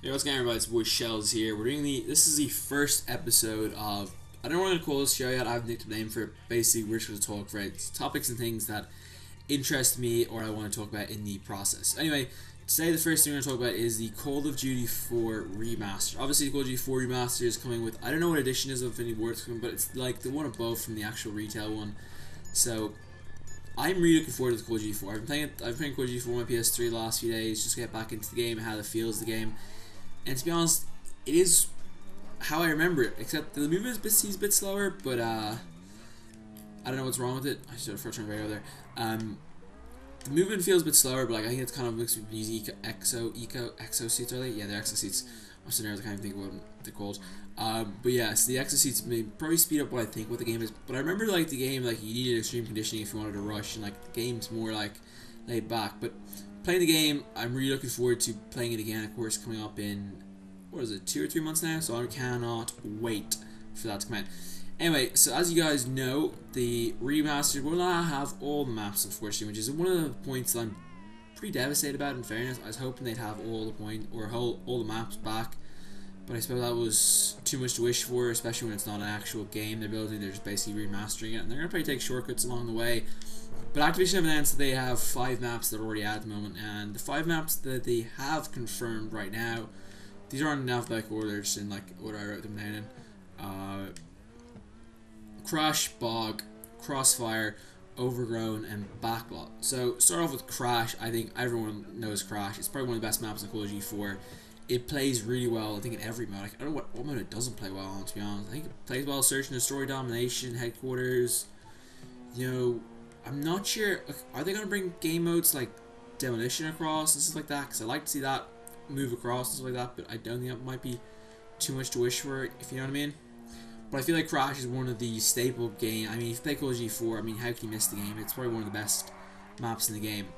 Hey, what's going on, everybody? It's boy Shellz here. This is the first episode of, I don't know what to call this show yet. I've nicked a name for it. Basically, we're just going to talk, right, topics and things that interest me or I want to talk about in the process. Anyway, today the first thing we're going to talk about is the Call of Duty 4 Remastered. Obviously, the Call of Duty 4 Remastered is coming with, I don't know what edition is of Infinity Ward's coming, but it's like the one above from the actual retail one. So, I'm really looking forward to the Call of Duty 4. I've been playing Call of Duty 4 on my PS3 the last few days, just to get back into the game and how it feels the game. And to be honest, it is how I remember it, except the movement seems a bit slower, but I don't know what's wrong with it. I should have turn radio there. The movement feels a bit slower, but like I think it's kind of mixed with these exo seats, are they? Yeah, they're exo seats. I'm sitting there, I can't think of what they're called. But yeah, so the exo seats may probably speed up what I think what the game is. But I remember like the game, like you needed extreme conditioning if you wanted to rush, and like the game's more like laid back. But playing the game, I'm really looking forward to playing it again. Of course, coming up in, what is it, 2 or 3 months now? So I cannot wait for that to come out. Anyway, so as you guys know, the remastered will not have all the maps, unfortunately, which is one of the points that I'm pretty devastated about. In fairness, I was hoping they'd have all the maps back, but I suppose that was too much to wish for, especially when it's not an actual game they're building. They're just basically remastering it, and they're gonna probably take shortcuts along the way. But Activision have announced that they have 5 maps that are already out at the moment, and the 5 maps that they have confirmed right now, these aren't in alphabetical order, just in like order I wrote them down in. Crash, Bog, Crossfire, Overgrown, and Backlot. So start off with Crash. I think everyone knows Crash. It's probably one of the best maps in Call of Duty 4. It plays really well, I think, in every mode. I don't know what mode it doesn't play well on, to be honest. I think it plays well Search and Destroy, Domination, Headquarters. You know, I'm not sure. Are they going to bring game modes like Demolition across and stuff like that? Because I like to see that move across and stuff like that, but I don't think that might be too much to wish for, if you know what I mean. But I feel like Crash is one of the staple game. I mean, if you play Call of Duty 4, I mean, how can you miss the game? It's probably one of the best maps in the game.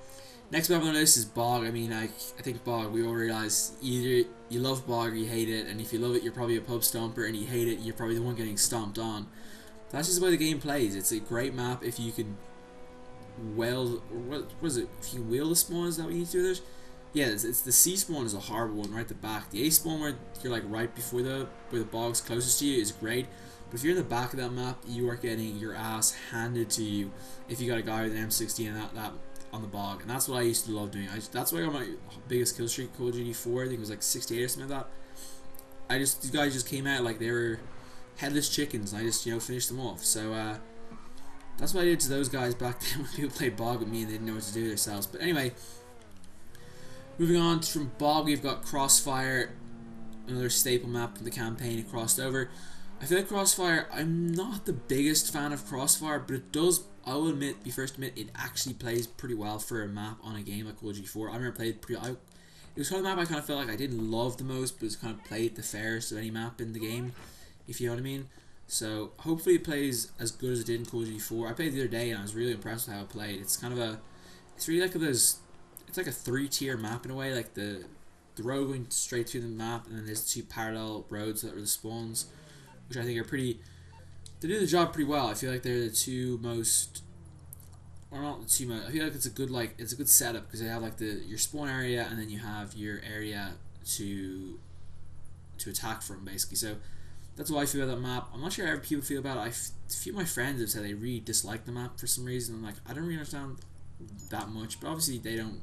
Next map on the list is Bog. I mean, I think Bog, we all realize either you love Bog or you hate it, and if you love it, you're probably a pub stomper, and you hate it, you're probably the one getting stomped on. That's just the way the game plays. It's a great map if you can what is it? If you wheel the spawn, is that what you need to do there? Yeah, it's the C spawn is a horrible one right at the back. The A spawn where you're like right before where the bog's closest to you is great. But if you're in the back of that map, you are getting your ass handed to you if you got a guy with an M60 and that on the bog. And that's what I used to love doing. That's why I got my biggest kill streak Call of Duty 4. I think it was like 68 or something like that. These guys just came out like they were headless chickens, and I just, finished them off. So that's what I did to those guys back then when people played Bog with me and they didn't know what to do themselves. But anyway, moving on from Bog, we've got Crossfire, another staple map from the campaign. It crossed over. I feel like Crossfire, I'm not the biggest fan of Crossfire, but it does, I will admit, it actually plays pretty well for a map on a game like Call of Duty 4. I remember played it was kind of a map I kind of felt like I didn't love the most, but it's kind of played the fairest of any map in the game, if you know what I mean. So hopefully it plays as good as it did in Call of Duty 4. I played the other day and I was really impressed with how it played. It's kind of it's really like it's like a 3-tier map in a way, like the road going straight through the map, and then there's 2 parallel roads that are the spawns, which I think are they do the job pretty well. I feel like they're the 2 most, or not the 2 most, I feel like it's a good setup, because they have like your spawn area, and then you have your area to attack from, basically. So that's what I feel about that map. I'm not sure how people feel about it. A few of my friends have said they really dislike the map for some reason. I'm like, I don't really understand that much, but obviously they don't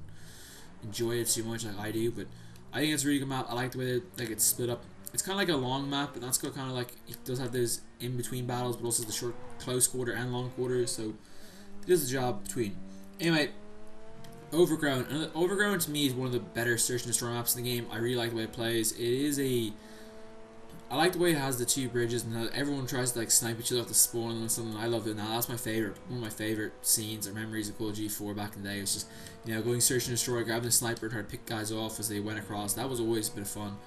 enjoy it too much like I do. But I think it's a really good map. I like the way that it's split up. It's kind of like a long map, but that's kind of like, it does have those in between battles, but also the short close quarter and long quarters, so it does the job between. Anyway, Overgrown. Overgrown to me is one of the better search and destroy maps in the game. I really like the way it plays. I like the way it has the 2 bridges, and everyone tries to like snipe each other off the spawn and something. I love it now. That's my favorite, one of my favorite scenes or memories of Call of Duty 4 back in the day. It was just, going search and destroy, grabbing a sniper, trying to pick guys off as they went across. That was always a bit of fun.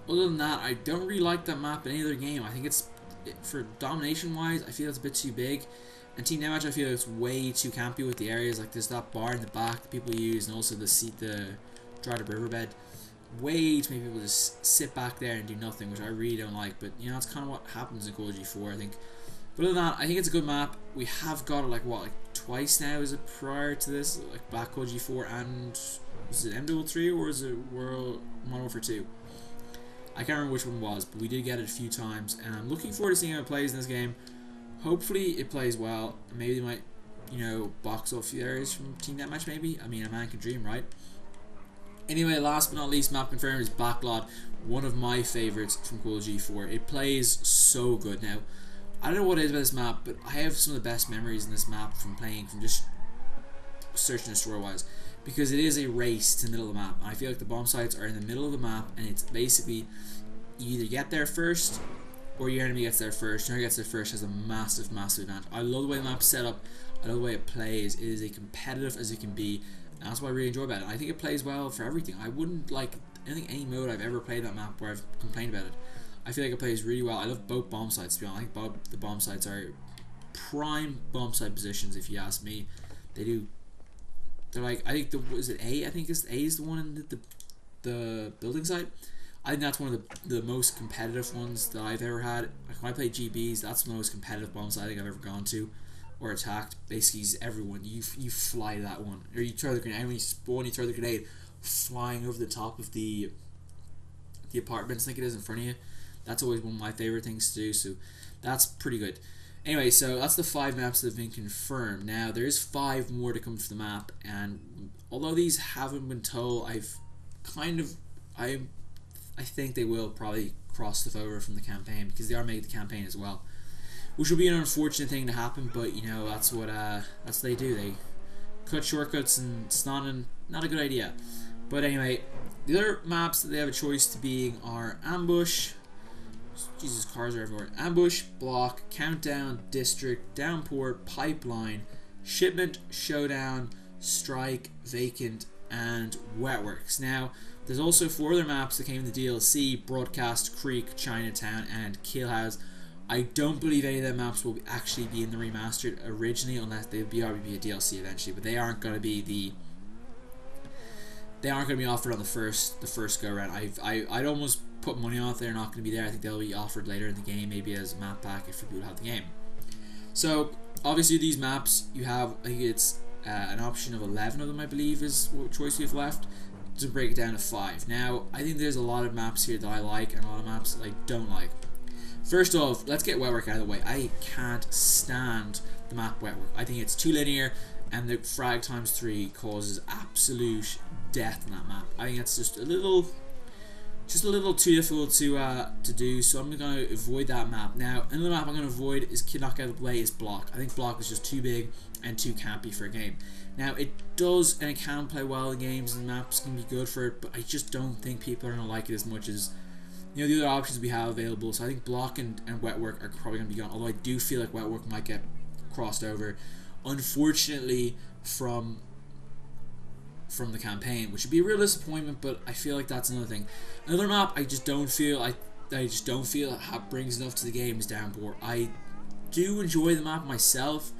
Other than that, I don't really like that map in any other game. I think for domination wise, I feel it's a bit too big. And Team Deathmatch, I feel it's way too campy with the areas. Like there's that bar in the back that people use, and also the dried up riverbed. Way too many people just sit back there and do nothing, which I really don't like. But that's kind of what happens in Call of Duty 4, I think. But other than that, I think it's a good map. We have got it like twice now, is it, prior to this, like back Call of Duty 4 and was it M3 or was it World Modern Warfare 2? I can't remember which one it was, but we did get it a few times, and I'm looking forward to seeing how it plays in this game. Hopefully it plays well. Maybe they might, you know, box off a few areas from Team Deathmatch maybe. I mean, a man can dream, right? Anyway, last but not least, map confirmed is Backlot, one of my favourites from Call of Duty 4. It plays so good. Now, I don't know what it is about this map, but I have some of the best memories in this map from playing, from just search and destroy wise, because it is a race to the middle of the map. I feel like the bomb sites are in the middle of the map, and it's basically you either get there first or your enemy gets there first. Whoever gets there first has a massive advantage. I love the way the map's set up. I love the way it plays. It is as competitive as it can be, and that's what I really enjoy about it. I think it plays well for everything. I wouldn't like any mode I've ever played that map where I've complained about it. I feel like it plays really well. I love both bomb sites, to be honest. I think the bomb sites are prime bomb site positions, if you ask me. They're like, I think is it A? I think A is the one in the building site. I think that's one of the most competitive ones that I've ever had. Like when I play GBs, that's the most competitive bomb site I think I've ever gone to or attacked. Basically, everyone you fly that one, or you throw the grenade. And when you spawn, you throw the grenade flying over the top of the apartments. I think it is in front of you. That's always one of my favorite things to do. So that's pretty good. Anyway, so that's the 5 maps that have been confirmed. Now there's 5 more to come to the map, and although these haven't been told, I think they will probably cross stuff over from the campaign, because they are making the campaign as well, which will be an unfortunate thing to happen. But you know, that's what they do. They cut shortcuts, and it's not a good idea. But anyway, the other maps that they have a choice to being are Ambush. Jesus, cars are everywhere. Ambush, Block, Countdown, District, Downpour, Pipeline, Shipment, Showdown, Strike, Vacant, and Wetworks. Now, there's also 4 other maps that came in the DLC: Broadcast, Creek, Chinatown, and Killhouse. I don't believe any of them maps will actually be in the remastered originally, unless they'll be a DLC eventually. But they aren't going to be offered on the first go around. I'd almost put money on it they're not going to be there. I think they'll be offered later in the game, maybe as a map pack if people have the game. So obviously these maps you have, I think it's an option of 11 of them, I believe, is what choice we have left, to break it down to 5. Now I think there's a lot of maps here that I like and a lot of maps that I don't like. First off, let's get Wetwork out of the way. I can't stand the map Wetwork. I think it's too linear, and the frag times 3 causes absolute death on that map. I think it's just a little too difficult to do, so I'm going to avoid that map. Now, another map I'm going to avoid is knock out of the way is Block. I think Block is just too big and too campy for a game. Now, it does and it can play well in games, and the maps can be good for it, but I just don't think people are going to like it as much as, you know, the other options we have available. So I think Block and Wetwork are probably going to be gone, although I do feel like Wetwork might get crossed over, unfortunately, from the campaign, which would be a real disappointment. But I feel like that's another thing. Another map I just don't feel brings enough to the game is Downpour. I do enjoy the map myself,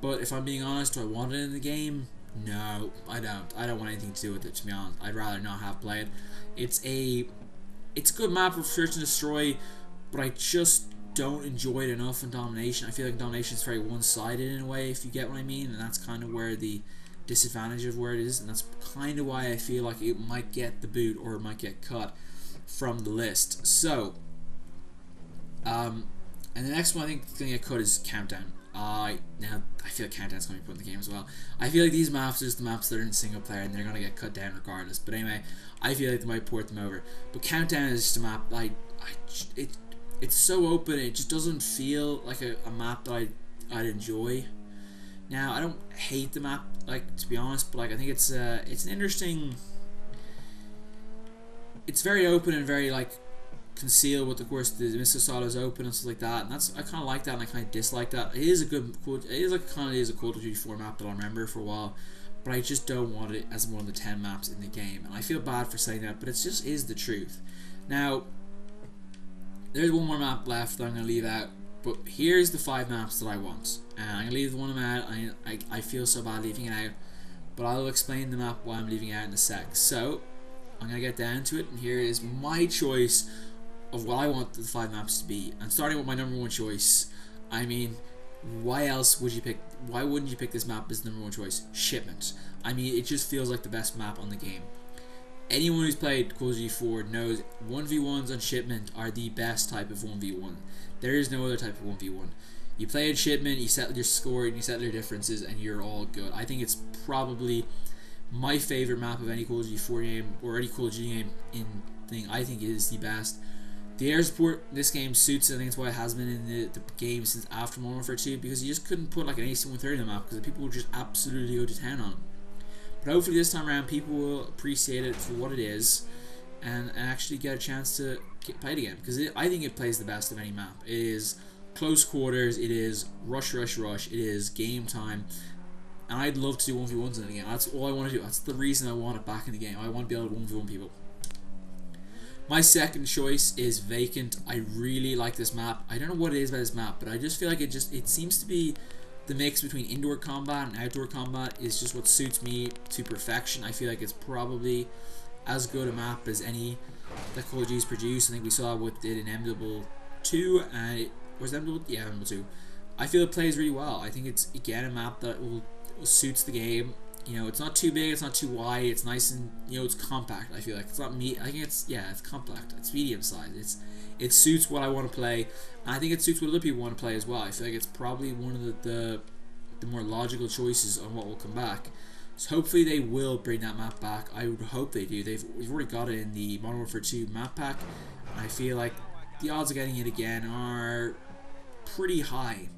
but if I'm being honest, do I want it in the game? No, I don't. I don't want anything to do with it, to be honest. I'd rather not have played. It's a good map for search and destroy, but I just don't enjoy it enough in Domination. I feel like Domination is very one-sided in a way, if you get what I mean, and that's kind of where the disadvantage of where it is, and that's kind of why I feel like it might get the boot or it might get cut from the list. So, and the next one I think is going to get cut is Countdown. Now I feel like Countdown's going to be put in the game as well. I feel like these maps are just the maps that are in single player, and they're going to get cut down regardless. But anyway, I feel like they might port them over. But Countdown is just a map it's so open, it just doesn't feel like a map that I'd enjoy. Now, I don't hate the map, like, to be honest, but like I think it's an interesting. It's very open and very like concealed, with of course the missile silo is open and stuff like that, and that's, I kind of like that and I kind of dislike that. It is a good, it is like kind of is a Call of Duty 4 map that I'll remember for a while, but I just don't want it as one of the 10 maps in the game, and I feel bad for saying that, but it just is the truth. Now, there's one more map left that I'm going to leave out, but here's the 5 maps that I want, and I'm going to leave the one I'm out. I feel so bad leaving it out, but I'll explain the map why I'm leaving it out in a sec. So I'm going to get down to it, and here is my choice of what I want the 5 maps to be. And starting with my number 1 choice, I mean, why else would you pick why wouldn't you pick this map as the #1 choice? Shipment. I mean, it just feels like the best map on the game. Anyone who's played Call of Duty 4 knows 1v1s on Shipment are the best type of 1v1. There is no other type of 1v1. You play at Shipment, you settle your score, and you settle your differences, and you're all good. I think it's probably my favorite map of any Call of Duty 4 game, or any Call of Duty game in thing. I think it is the best. The air support in this game suits it. I think that's why it has been in the game since after Modern Warfare 2, because you just couldn't put like an AC-130 on the map, because people would just absolutely go to town on it. But hopefully this time around people will appreciate it for what it is, and actually get a chance to play it again, because I think it plays the best of any map. It is close quarters, it is rush, rush, rush, it is game time, and I'd love to do 1v1s in it again. That's all I want to do. That's the reason I want it back in the game. I want to be able to 1v1 people. My second choice is Vacant. I really like this map. I don't know what it is about this map, but I just feel like it seems to be the mix between indoor combat and outdoor combat is just what suits me to perfection. I feel like it's probably as good a map as any that Call of Duty's produced. I think we saw what it did in MW2, and it was MW, yeah, MW2. I feel it plays really well. I think it's again a map that will suits the game. You know, it's not too big, it's not too wide, it's nice and, you know, it's compact. I feel like it's not I think it's, yeah, it's compact. It's medium size. It suits what I want to play, and I think it suits what other people want to play as well. I feel like it's probably one of the more logical choices on what will come back. So hopefully they will bring that map back. I would hope they do. We've already got it in the Modern Warfare 2 map pack, and I feel like the odds of getting it again are pretty high.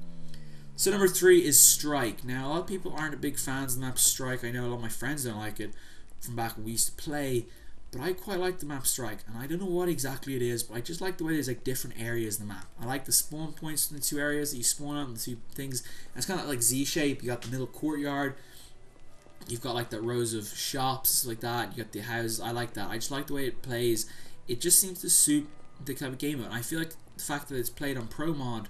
So number 3 is Strike. Now, a lot of people aren't big fans of the map Strike. I know a lot of my friends don't like it from back when we used to play, but I quite like the map Strike, and I don't know what exactly it is, but I just like the way there's like different areas in the map. I like the spawn points in the two areas that you spawn on, the two things. And it's kind of like Z-shape. You got the middle courtyard. You've got like the rows of shops like that. You got the houses. I like that. I just like the way it plays. It just seems to suit the type of game mode. And I feel like the fact that it's played on Pro Mod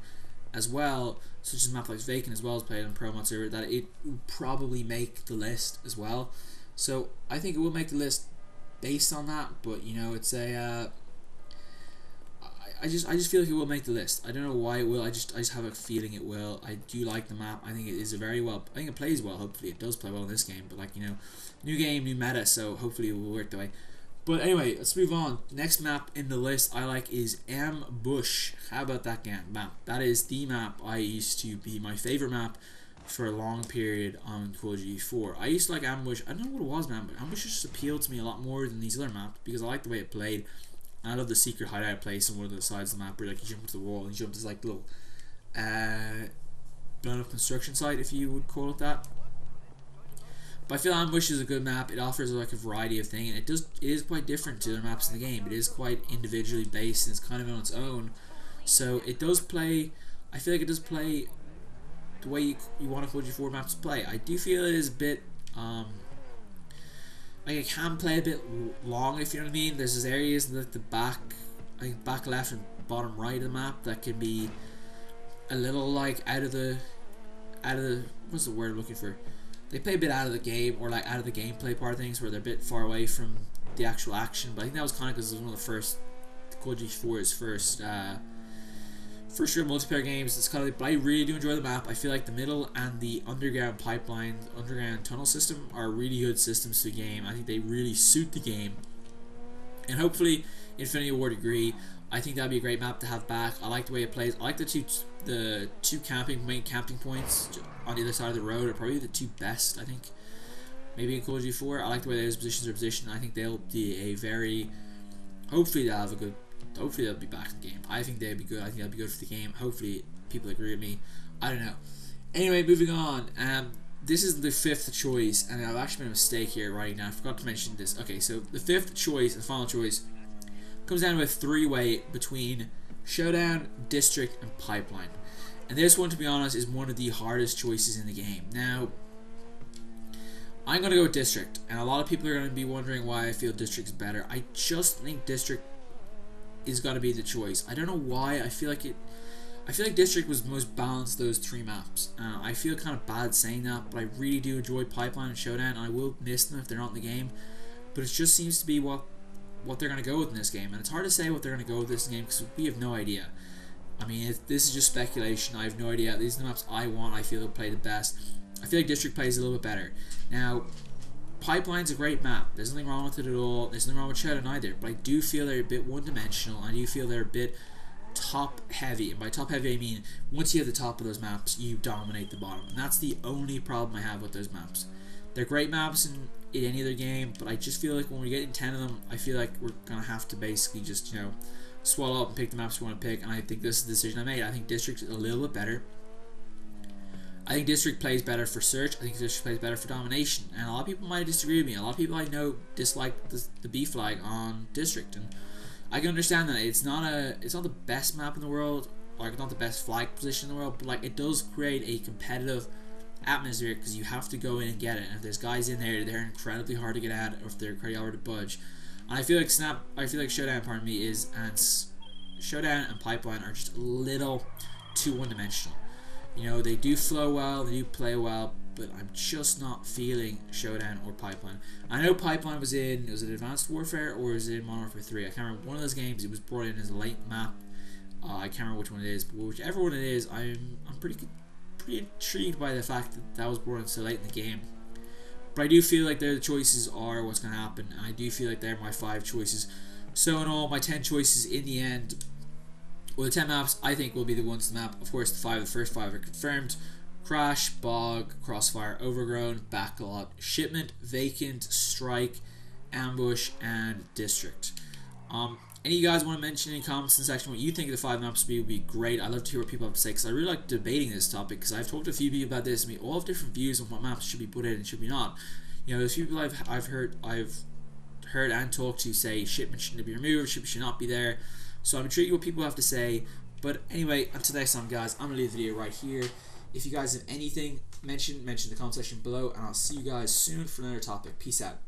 as well, such as a map like Vacant as well as played on Pro Mod server, that it will probably make the list as well. So I think it will make the list based on that, but you know, it's a I just feel like it will make the list. I don't know why it will. I just have a feeling it will. I do like the map. I think it is I think it plays well. Hopefully it does play well in this game, but like, you know, new game, new meta, so hopefully it will work that way. But anyway, let's move on. Next map in the list I like is Ambush. How about that map? That is the map I used to be my favorite map for a long period on Call of Duty 4. I used to like Ambush. I don't know what it was, man, but Ambush just appealed to me a lot more than these other maps because I like the way it played. And I love the secret hideout place on one of the sides of the map where like you jump to the wall and you jump to this like little blown up construction site, if you would call it that. But I feel Ambush is a good map. It offers like a variety of things, and it is quite different to other maps in the game. It is quite individually based, and it's kind of on its own. So it does play. I feel like it does play the way you want a Call of Duty 4 map to play. I do feel it is a bit like it can play a bit long, if you know what I mean. There's these areas in the back, I think back left and bottom right of the map that can be a little like out of the what's the word I'm looking for? They play a bit out of the game, or like out of the gameplay part of things, where they're a bit far away from the actual action. But I think that was kind of because it was one of the first Call of Duty 4's first real multiplayer games. It's kind of, but I really do enjoy the map. I feel like the middle and the underground pipeline, underground tunnel system are really good systems to the game. I think they really suit the game, and hopefully Infinity Ward agree. I think that'd be a great map to have back. I like the way it plays. I like the two main camping points on the other side of the road are probably the two best, I think. Maybe in Call of Duty 4. I like the way those positions are positioned. I think they'll be a very, hopefully they'll have a good, hopefully they'll be back in the game. I think they'll be good. I think they'll be good for the game. Hopefully people agree with me. I don't know. Anyway, moving on. This is the 5th choice, and I've actually made a mistake here right now. I forgot to mention this. Okay, so the 5th choice, the final choice, comes down to a 3-way between Showdown, District, and Pipeline. And this one, to be honest, is one of the hardest choices in the game. Now, I'm going to go with District, and a lot of people are going to be wondering why I feel District's better. I just think District is going to be the choice. I don't know why. I feel like District was most balanced those 3 maps. I feel kind of bad saying that, but I really do enjoy Pipeline and Showdown, and I will miss them if they're not in the game. But it just seems to be what they're going to go with in this game, and it's hard to say what they're going to go with this game because we have no idea. I mean, this is just speculation. I have no idea. These are the maps I want. I feel they'll play the best. I feel like District plays a little bit better. Now, Pipeline's a great map. There's nothing wrong with it at all. There's nothing wrong with Showdown either. But I do feel they're a bit one-dimensional. I do feel they're a bit top-heavy. And by top-heavy, I mean once you hit the top of those maps, you dominate the bottom. And that's the only problem I have with those maps. They're great maps in any other game, but I just feel like when we get in 10 of them, I feel like we're going to have to basically just, you know, swallow up and pick the maps we want to pick. And I think this is the decision I made. I think District is a little bit better. I think District plays better for search. I think District plays better for domination. And a lot of people might disagree with me. A lot of people I know dislike the B flag on District, and I can understand that. It's not the best map in the world, like not the best flag position in the world, but like it does create a competitive atmosphere because you have to go in and get it. And if there's guys in there, they're incredibly hard to get at, or if they're incredibly hard to budge. And I feel like Showdown, pardon me, Showdown and Pipeline are just a little too one-dimensional. You know, they do flow well, they do play well, but I'm just not feeling Showdown or Pipeline. I know Pipeline was it Advanced Warfare or was it in Modern Warfare 3? I can't remember. One of those games, it was brought in as a late map. I can't remember which one it is, but whichever one it is, I'm pretty intrigued by the fact that was brought in so late in the game. But I do feel like the choices are what's going to happen, and I do feel like they're my 5 choices. So in all, my 10 choices in the end, well, the 10 maps I think will be the ones to map. Of course, the first 5 are confirmed. Crash, Bog, Crossfire, Overgrown, Backlot, Shipment, Vacant, Strike, Ambush, and District. Any of you guys want to mention in the comments in the section what you think of the 5 maps would be great. I'd love to hear what people have to say, because I really like debating this topic, because I've talked to a few people about this, and we all have different views on what maps should be put in and should be not. You know, there's people I've heard and talked to say Shipment shouldn't be removed, Shipment should not be there. So I'm intrigued what people have to say. But anyway, until next time, guys, I'm going to leave the video right here. If you guys have anything, mention in the comment section below, and I'll see you guys soon for another topic. Peace out.